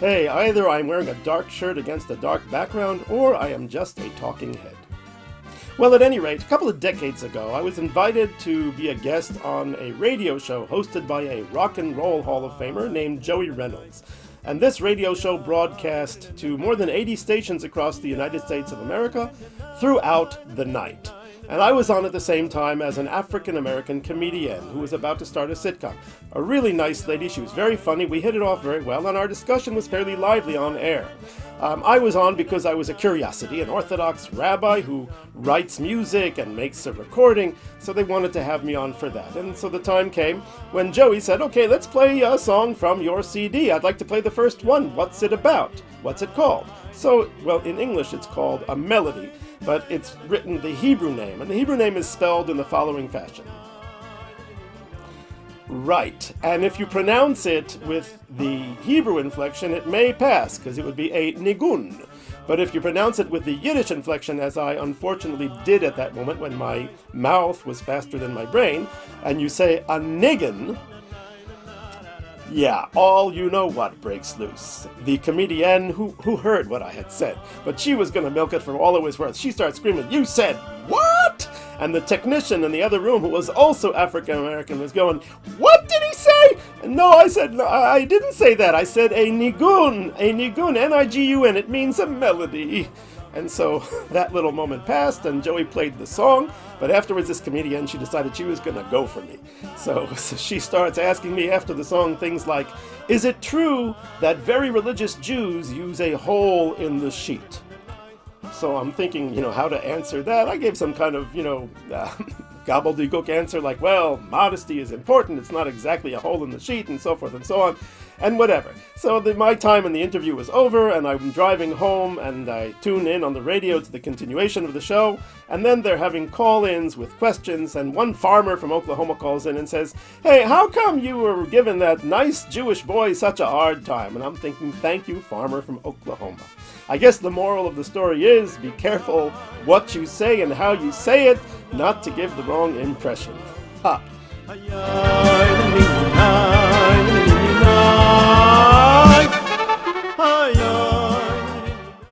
Hey, either I'm wearing a dark shirt against a dark background, or I am just a talking head. Well, at any rate, a couple of decades ago, I was invited to be a guest on a radio show hosted by a rock and roll Hall of Famer named Joey Reynolds. And this radio show broadcast to more than 80 stations across the United States of America throughout the night. And I was on at the same time as an African-American comedienne who was about to start a sitcom. A really nice lady, she was very funny, we hit it off very well, and our discussion was fairly lively on air. I was on because I was a curiosity, an Orthodox rabbi who writes music and makes a recording, so they wanted to have me on for that. And so the time came when Joey said, okay, let's play a song from your CD. I'd like to play the first one. What's it about? What's it called? So, well, in English it's called a melody, but it's written the Hebrew name, and the Hebrew name is spelled in the following fashion. Right, and if you pronounce it with the Hebrew inflection, it may pass, because it would be a nigun. But if you pronounce it with the Yiddish inflection, as I unfortunately did at that moment when my mouth was faster than my brain, and you say a nigun, yeah, all you know what breaks loose. The comedienne who heard what I had said, but she was going to milk it for all it was worth. She started screaming, "You said what?" And the technician in the other room, who was also African-American, was going, "What did he say?" And no, I said, no, I didn't say that. I said a nigun, N-I-G-U-N. It means a melody. And so that little moment passed, and Joey played the song, but afterwards this comedian, she decided she was going to go for me. So she starts asking me after the song things like, is it true that very religious Jews use a hole in the sheet? So I'm thinking, how to answer that. I gave some kind of, gobbledygook answer like, well, modesty is important. It's not exactly a hole in the sheet, and so forth and so on, and whatever. So my time in the interview was over, and I'm driving home, and I tune in on the radio to the continuation of the show, and then they're having call-ins with questions, and one farmer from Oklahoma calls in and says, "Hey, how come you were giving that nice Jewish boy such a hard time?" And I'm thinking, thank you, farmer from Oklahoma. I guess the moral of the story is, be careful what you say and how you say it, not to give the wrong impression. Ha!